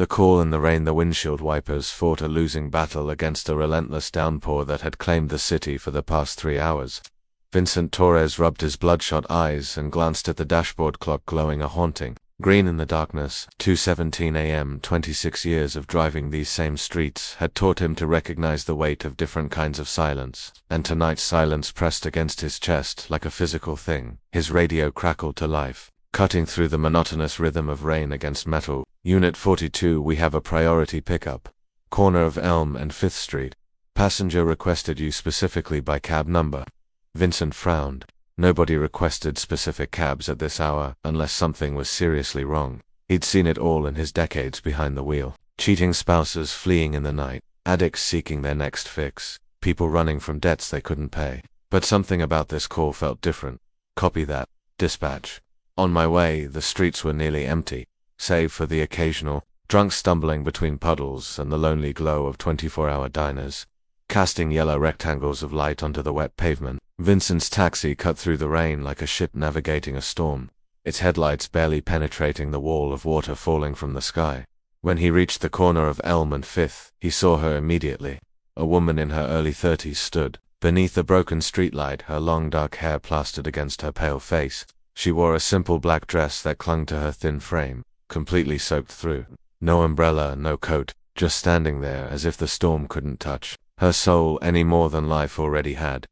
The call and the rain. The windshield wipers fought a losing battle against a relentless downpour that had claimed the city for the past 3 hours. Vincent Torres rubbed his bloodshot eyes and glanced at the dashboard clock glowing a haunting green in the darkness. 2:17 a.m. 26 years of driving these same streets had taught him to recognize the weight of different kinds of silence, and tonight's silence pressed against his chest like a physical thing. His radio crackled to life, cutting through the monotonous rhythm of rain against metal. Unit 42, we have a priority pickup. Corner of Elm and 5th Street. Passenger requested you specifically by cab number. Vincent frowned. Nobody requested specific cabs at this hour unless something was seriously wrong. He'd seen it all in his decades behind the wheel. Cheating spouses fleeing in the night, addicts seeking their next fix, people running from debts they couldn't pay. But something about this call felt different. Copy that. Dispatch. On my way, the streets were nearly empty, save for the occasional drunk stumbling between puddles and the lonely glow of 24-hour diners, casting yellow rectangles of light onto the wet pavement. Vincent's taxi cut through the rain like a ship navigating a storm, its headlights barely penetrating the wall of water falling from the sky. When he reached the corner of Elm and 5th, he saw her immediately. A woman in her early 30s stood beneath a broken streetlight, her long dark hair plastered against her pale face. She wore a simple black dress that clung to her thin frame, completely soaked through. No umbrella, no coat, just standing there as if the storm couldn't touch her soul any more than life already had.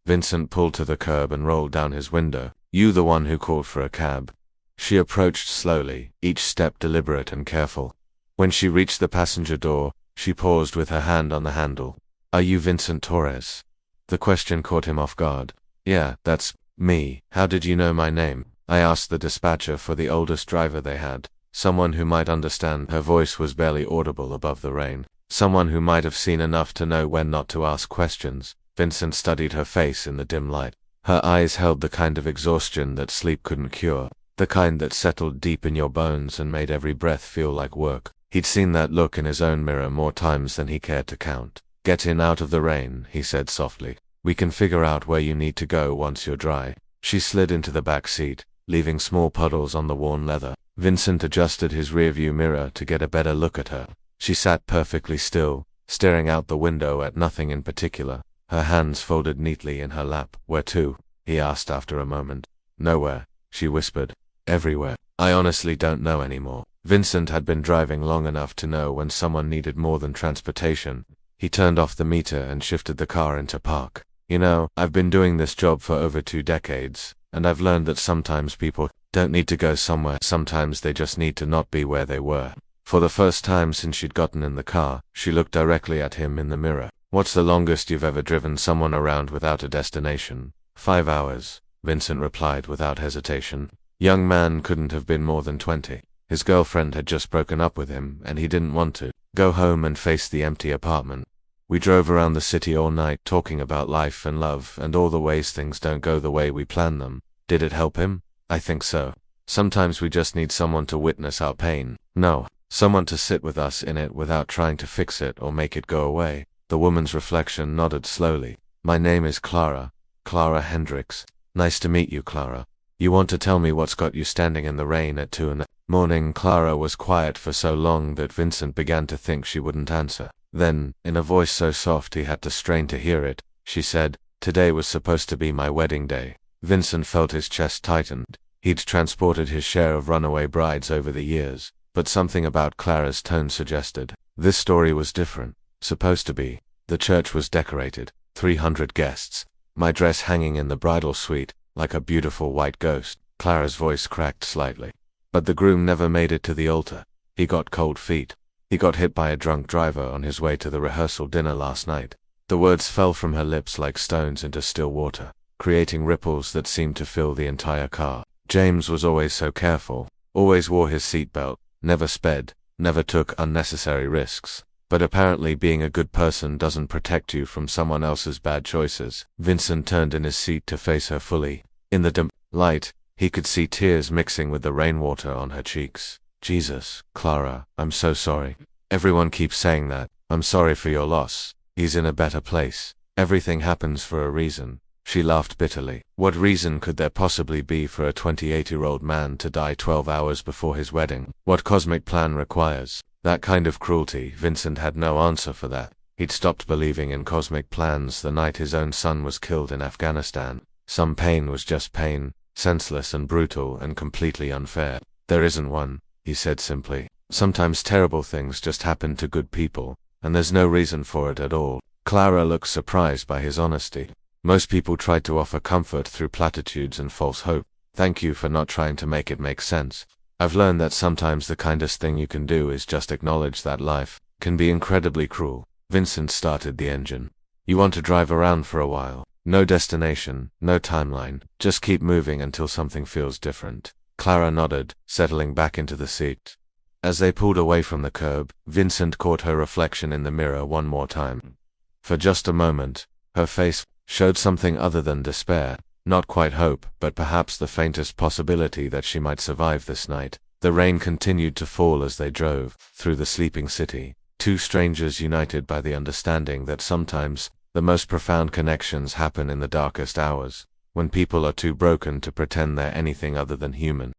Vincent pulled to the curb and rolled down his window. You the one who called for a cab? She approached slowly, each step deliberate and careful. When she reached the passenger door, she paused with her hand on the handle. Are you Vincent Torres? The question caught him off guard. Yeah, that's me. How did you know my name? I asked the dispatcher for the oldest driver they had, someone who might understand. Her voice was barely audible above the rain, someone who might have seen enough to know when not to ask questions. Vincent studied her face in the dim light. Her eyes held the kind of exhaustion that sleep couldn't cure, the kind that settled deep in your bones and made every breath feel like work. He'd seen that look in his own mirror more times than he cared to count. Get in out of the rain, he said softly. We can figure out where you need to go once you're dry. She slid into the back seat, leaving small puddles on the worn leather. Vincent adjusted his rearview mirror to get a better look at her. She sat perfectly still, staring out the window at nothing in particular. Her hands folded neatly in her lap. Where to? He asked after a moment. Nowhere, she whispered. Everywhere. I honestly don't know anymore. Vincent had been driving long enough to know when someone needed more than transportation. He turned off the meter and shifted the car into park. You know, I've been doing this job for over 2 decades, and I've learned that sometimes people don't need to go somewhere. Sometimes they just need to not be where they were. For the first time since she'd gotten in the car, she looked directly at him in the mirror. What's the longest you've ever driven someone around without a destination? 5 hours, Vincent replied without hesitation. Young man couldn't have been more than 20. His girlfriend had just broken up with him, and he didn't want to go home and face the empty apartment. We drove around the city all night talking about life and love and all the ways things don't go the way we plan them. Did it help him? I think so. Sometimes we just need someone to witness our pain. No, someone to sit with us in it without trying to fix it or make it go away. The woman's reflection nodded slowly. My name is Clara. Clara Hendricks. Nice to meet you, Clara. You want to tell me what's got you standing in the rain at 2 in the morning? Clara was quiet for so long that Vincent began to think she wouldn't answer. Then, in a voice so soft he had to strain to hear it, she said, Today was supposed to be my wedding day. Vincent felt his chest tightened. He'd transported his share of runaway brides over the years, but something about Clara's tone suggested this story was different. Supposed to be. The church was decorated, 300 guests, my dress hanging in the bridal suite, like a beautiful white ghost. Clara's voice cracked slightly. But the groom never made it to the altar. He got cold feet. He got hit by a drunk driver on his way to the rehearsal dinner last night. The words fell from her lips like stones into still water, creating ripples that seemed to fill the entire car. James was always so careful, always wore his seatbelt, never sped, never took unnecessary risks. But apparently being a good person doesn't protect you from someone else's bad choices. Vincent turned in his seat to face her fully. In the dim light, he could see tears mixing with the rainwater on her cheeks. Jesus, Clara, I'm so sorry. Everyone keeps saying that. I'm sorry for your loss. He's in a better place. Everything happens for a reason. She laughed bitterly. What reason could there possibly be for a 28-year-old man to die 12 hours before his wedding? What cosmic plan requires That kind of cruelty, Vincent had no answer for that. He'd stopped believing in cosmic plans the night his own son was killed in Afghanistan. Some pain was just pain, senseless and brutal and completely unfair. There isn't one, he said simply. Sometimes terrible things just happen to good people, and there's no reason for it at all. Clara looked surprised by his honesty. Most people try to offer comfort through platitudes and false hope. Thank you for not trying to make it make sense. I've learned that sometimes the kindest thing you can do is just acknowledge that life can be incredibly cruel. Vincent started the engine. You want to drive around for a while. No destination, no timeline. Just keep moving until something feels different. Clara nodded, settling back into the seat. As they pulled away from the curb, Vincent caught her reflection in the mirror one more time. For just a moment, her face showed something other than despair. Not quite hope, but perhaps the faintest possibility that she might survive this night. The rain continued to fall as they drove through the sleeping city. Two strangers united by the understanding that sometimes the most profound connections happen in the darkest hours, when people are too broken to pretend they're anything other than human.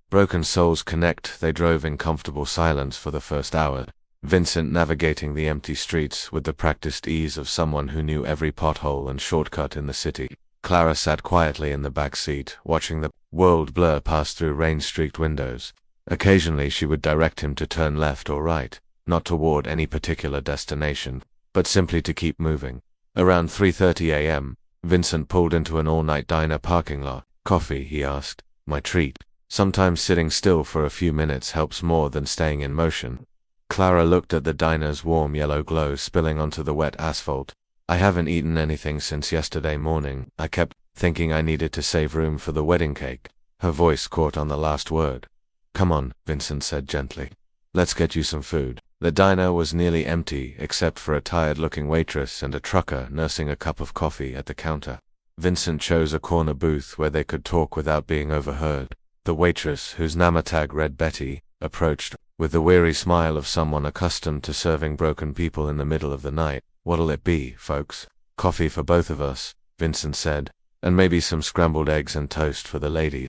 Broken souls connect. They drove in comfortable silence for the first hour, Vincent navigating the empty streets with the practiced ease of someone who knew every pothole and shortcut in the city. Clara sat quietly in the back seat, watching the world blur past through rain-streaked windows. Occasionally she would direct him to turn left or right, not toward any particular destination, but simply to keep moving. Around 3:30 a.m., Vincent pulled into an all-night diner parking lot. Coffee, he asked. My treat. Sometimes sitting still for a few minutes helps more than staying in motion. Clara looked at the diner's warm yellow glow spilling onto the wet asphalt. I haven't eaten anything since yesterday morning. I kept thinking I needed to save room for the wedding cake. Her voice caught on the last word. Come on, Vincent said gently. Let's get you some food. The diner was nearly empty, except for a tired-looking waitress and a trucker nursing a cup of coffee at the counter. Vincent chose a corner booth where they could talk without being overheard. The waitress, whose namatag read Betty, approached, with the weary smile of someone accustomed to serving broken people in the middle of the night. What'll it be, folks? Coffee for both of us, Vincent said, and maybe some scrambled eggs and toast for the lady.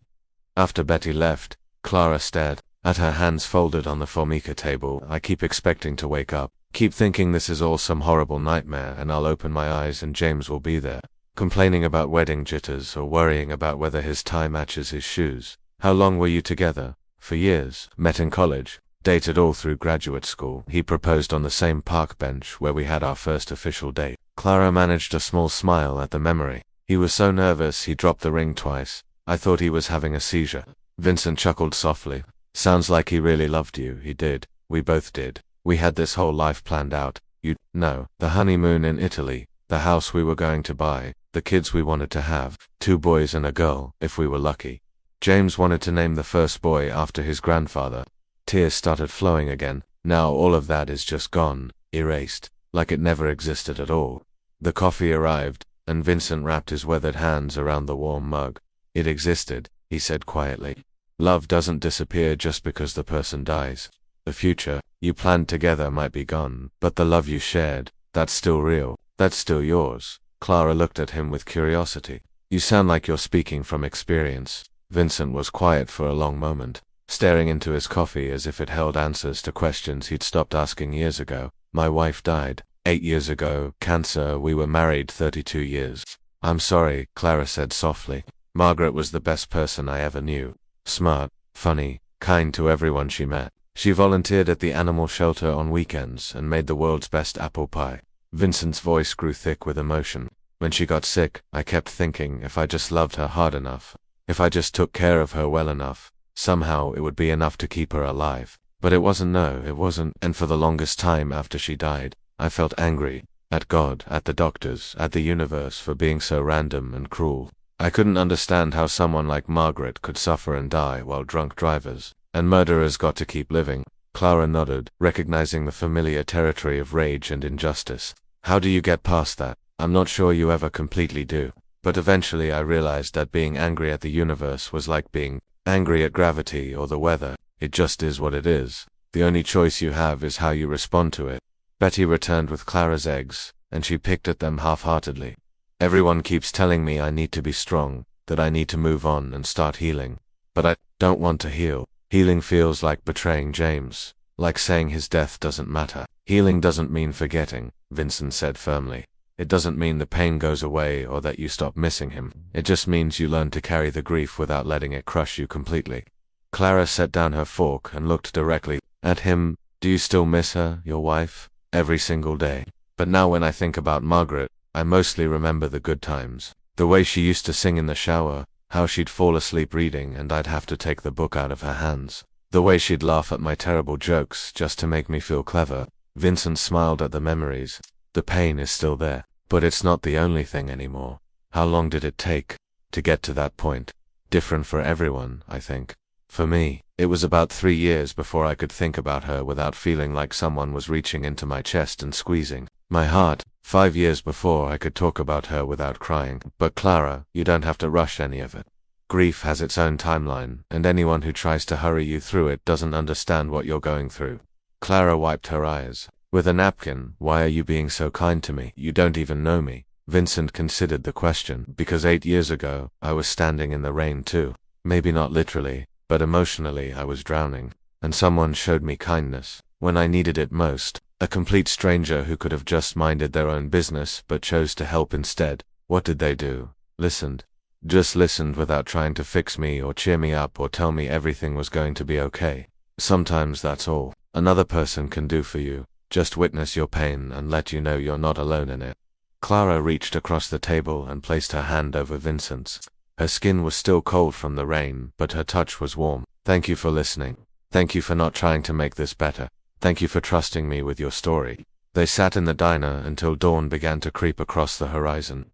After Betty left, Clara stared at her hands folded on the formica table. I keep expecting to wake up, keep thinking this is all some horrible nightmare, and I'll open my eyes and James will be there, complaining about wedding jitters or worrying about whether his tie matches his shoes. How long were you together? For years. Met in college. Dated all through graduate school. He proposed on the same park bench where we had our first official date. Clara managed a small smile at the memory. He was so nervous he dropped the ring twice. I thought he was having a seizure. Vincent chuckled softly. Sounds like he really loved you. He did. We both did. We had this whole life planned out. You know, the honeymoon in Italy, the house we were going to buy, the kids we wanted to have, 2 boys and a girl, if we were lucky. James wanted to name the first boy after his grandfather. Tears started flowing again. Now all of that is just gone, erased, like it never existed at all. The coffee arrived, and Vincent wrapped his weathered hands around the warm mug. It existed, he said quietly. Love doesn't disappear just because the person dies. The future you planned together might be gone, but the love you shared, that's still real, that's still yours. Clara looked at him with curiosity. You sound like you're speaking from experience. Vincent was quiet for a long moment, staring into his coffee as if it held answers to questions he'd stopped asking years ago. My wife died 8 years ago, cancer. We were married 32 years. I'm sorry, Clara said softly. Margaret was the best person I ever knew. Smart, funny, kind to everyone she met. She volunteered at the animal shelter on weekends and made the world's best apple pie. Vincent's voice grew thick with emotion. When she got sick, I kept thinking if I just loved her hard enough, if I just took care of her well enough, somehow it would be enough to keep her alive. But it wasn't. And for the longest time after she died, I felt angry. At God, at the doctors, at the universe for being so random and cruel. I couldn't understand how someone like Margaret could suffer and die while drunk drivers and murderers got to keep living. Clara nodded, recognizing the familiar territory of rage and injustice. How do you get past that? I'm not sure you ever completely do. But eventually I realized that being angry at the universe was like being angry at gravity or the weather. It just is what it is. The only choice you have is how you respond to it. Betty returned with Clara's eggs, and she picked at them half-heartedly. Everyone keeps telling me I need to be strong, that I need to move on and start healing. But I don't want to heal. Healing feels like betraying James. Like saying his death doesn't matter. Healing doesn't mean forgetting, Vincent said firmly. It doesn't mean the pain goes away or that you stop missing him. It just means you learn to carry the grief without letting it crush you completely. Clara set down her fork and looked directly at him. Do you still miss her, your wife? Every single day. But now when I think about Margaret, I mostly remember the good times. The way she used to sing in the shower, how she'd fall asleep reading and I'd have to take the book out of her hands. The way she'd laugh at my terrible jokes just to make me feel clever. Vincent smiled at the memories. The pain is still there, but it's not the only thing anymore. How long did it take to get to that point? Different for everyone, I think. For me, it was about 3 years before I could think about her without feeling like someone was reaching into my chest and squeezing my heart. 5 years before I could talk about her without crying. But Clara, you don't have to rush any of it. Grief has its own timeline, and anyone who tries to hurry you through it doesn't understand what you're going through. Clara wiped her eyes with a napkin. Why are you being so kind to me? You don't even know me. Vincent considered the question. Because 8 years ago, I was standing in the rain too. Maybe not literally, but emotionally I was drowning. And someone showed me kindness when I needed it most. A complete stranger who could have just minded their own business but chose to help instead. What did they do? Listened. Just listened without trying to fix me or cheer me up or tell me everything was going to be okay. Sometimes that's all another person can do for you. Just witness your pain and let you know you're not alone in it. Clara reached across the table and placed her hand over Vincent's. Her skin was still cold from the rain, but her touch was warm. Thank you for listening. Thank you for not trying to make this better. Thank you for trusting me with your story. They sat in the diner until dawn began to creep across the horizon.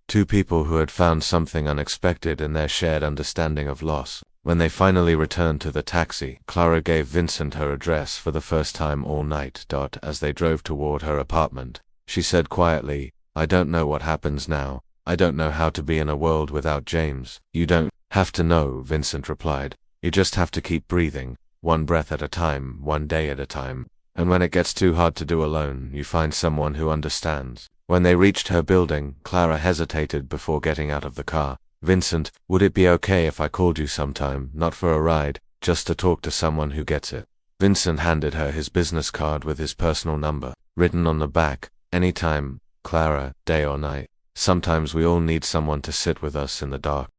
Two people who had found something unexpected in their shared understanding of loss. When they finally returned to the taxi, Clara gave Vincent her address for the first time all night. As they drove toward her apartment, she said quietly, I don't know what happens now. I don't know how to be in a world without James. You don't have to know, Vincent replied. You just have to keep breathing, one breath at a time, one day at a time. And when it gets too hard to do alone, you find someone who understands. When they reached her building, Clara hesitated before getting out of the car. Vincent, would it be okay if I called you sometime, not for a ride, just to talk to someone who gets it? Vincent handed her his business card with his personal number, written on the back. Anytime, Clara, day or night. Sometimes we all need someone to sit with us in the dark.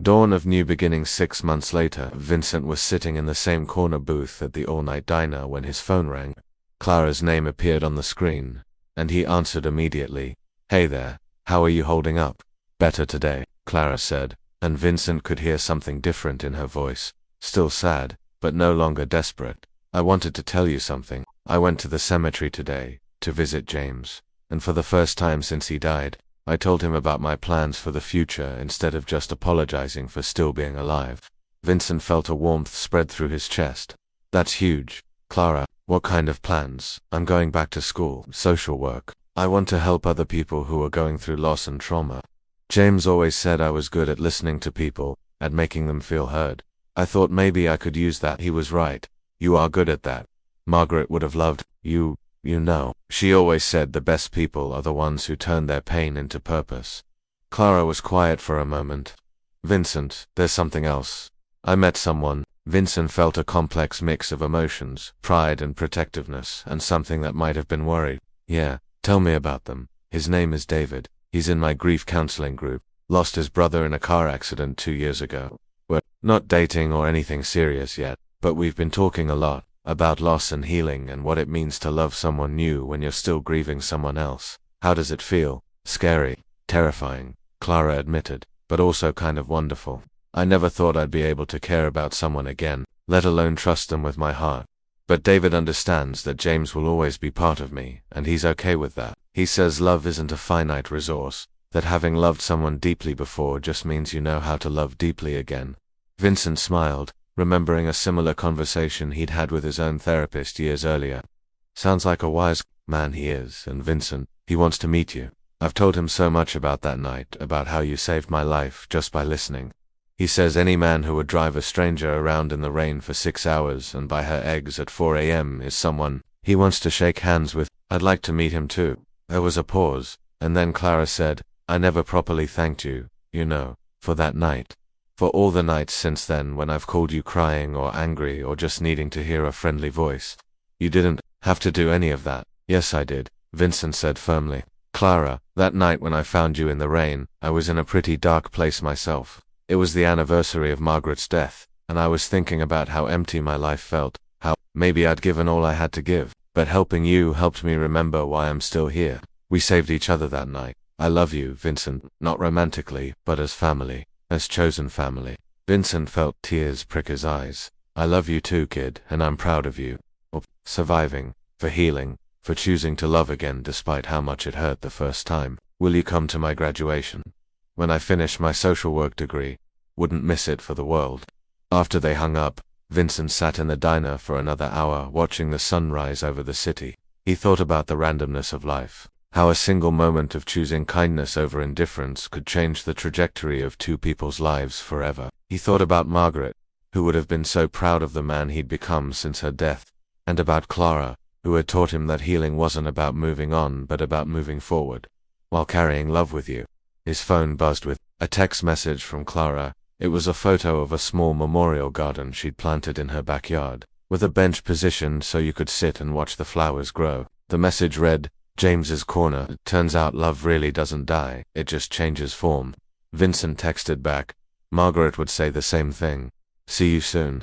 Dawn of new beginnings. 6 months later, Vincent was sitting in the same corner booth at the all-night diner when his phone rang. Clara's name appeared on the screen, and he answered immediately. Hey there, how are you holding up? Better today, Clara said, and Vincent could hear something different in her voice. Still sad, but no longer desperate. I wanted to tell you something. I went to the cemetery today, to visit James, and for the first time since he died, I told him about my plans for the future instead of just apologizing for still being alive. Vincent felt a warmth spread through his chest. That's huge. Clara, what kind of plans? I'm going back to school, social work. I want to help other people who are going through loss and trauma. James always said I was good at listening to people, at making them feel heard. I thought maybe I could use that. He was right. You are good at that. Margaret would have loved you. You know, she always said the best people are the ones who turn their pain into purpose. Clara was quiet for a moment. Vincent, there's something else. I met someone. Vincent felt a complex mix of emotions, pride and protectiveness, and something that might have been worry. Yeah, tell me about them. His name is David. He's in my grief counseling group. Lost his brother in a car accident 2 years ago. We're not dating or anything serious yet, but we've been talking a lot about loss and healing and what it means to love someone new when you're still grieving someone else. How does it feel? Scary, terrifying, Clara admitted, but also kind of wonderful. I never thought I'd be able to care about someone again, let alone trust them with my heart. But David understands that James will always be part of me, and he's okay with that. He says love isn't a finite resource, that having loved someone deeply before just means you know how to love deeply again. Vincent smiled, remembering a similar conversation he'd had with his own therapist years earlier. Sounds like a wise man he is, and Vincent, he wants to meet you. I've told him so much about that night, about how you saved my life just by listening. He says any man who would drive a stranger around in the rain for 6 hours and buy her eggs at 4 a.m. is someone he wants to shake hands with. I'd like to meet him too. There was a pause, and then Clara said, I never properly thanked you, you know, for that night. For all the nights since then when I've called you crying or angry or just needing to hear a friendly voice. You didn't have to do any of that. Yes, I did, Vincent said firmly. Clara, that night when I found you in the rain, I was in a pretty dark place myself. It was the anniversary of Margaret's death, and I was thinking about how empty my life felt, how maybe I'd given all I had to give, but helping you helped me remember why I'm still here. We saved each other that night. I love you, Vincent, not romantically, but as family, as chosen family. Vincent felt tears prick his eyes. I love you too, kid, and I'm proud of you. For surviving, for healing, for choosing to love again despite how much it hurt the first time. Will you come to my graduation? When I finish my social work degree, wouldn't miss it for the world. After they hung up, Vincent sat in the diner for another hour watching the sun rise over the city. He thought about the randomness of life, how a single moment of choosing kindness over indifference could change the trajectory of two people's lives forever. He thought about Margaret, who would have been so proud of the man he'd become since her death, and about Clara, who had taught him that healing wasn't about moving on but about moving forward, while carrying love with you. His phone buzzed with a text message from Clara. It was a photo of a small memorial garden she'd planted in her backyard, with a bench positioned so you could sit and watch the flowers grow. The message read, James's corner. It turns out love really doesn't die, it just changes form. Vincent texted back. Margaret would say the same thing. See you soon.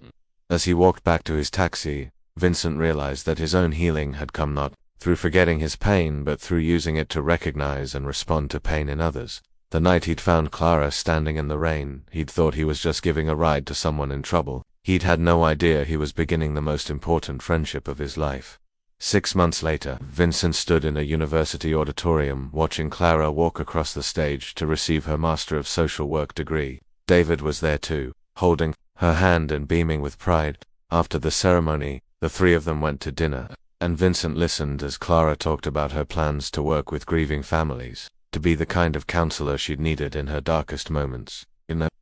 As he walked back to his taxi, Vincent realized that his own healing had come not through forgetting his pain but through using it to recognize and respond to pain in others. The night he'd found Clara standing in the rain, he'd thought he was just giving a ride to someone in trouble. He'd had no idea he was beginning the most important friendship of his life. 6 months later, Vincent stood in a university auditorium watching Clara walk across the stage to receive her Master of Social Work degree. David was there too, holding her hand and beaming with pride. After the ceremony, the three of them went to dinner, and Vincent listened as Clara talked about her plans to work with grieving families, to be the kind of counselor she'd needed in her darkest moments.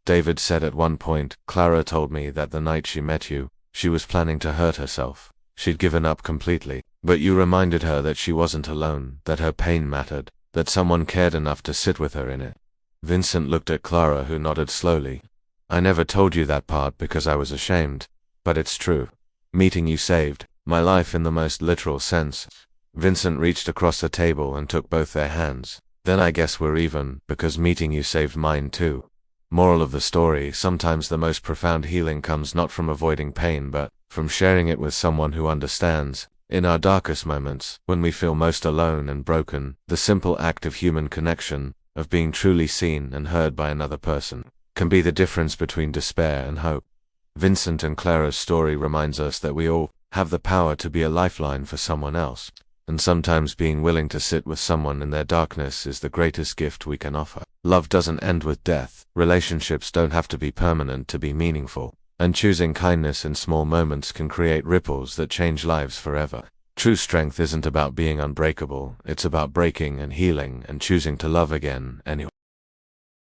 David said at one point, Clara told me that the night she met you, she was planning to hurt herself. She'd given up completely, but you reminded her that she wasn't alone, that her pain mattered, that someone cared enough to sit with her in it. Vincent looked at Clara, who nodded slowly. I never told you that part because I was ashamed, but it's true. Meeting you saved my life in the most literal sense. Vincent reached across the table and took both their hands. Then I guess we're even, because meeting you saved mine too. Moral of the story, sometimes the most profound healing comes not from avoiding pain but from sharing it with someone who understands. In our darkest moments, when we feel most alone and broken, the simple act of human connection, of being truly seen and heard by another person, can be the difference between despair and hope. Vincent and Clara's story reminds us that we all have the power to be a lifeline for someone else, and sometimes being willing to sit with someone in their darkness is the greatest gift we can offer. Love doesn't end with death, relationships don't have to be permanent to be meaningful, and choosing kindness in small moments can create ripples that change lives forever. True strength isn't about being unbreakable, it's about breaking and healing and choosing to love again anyway.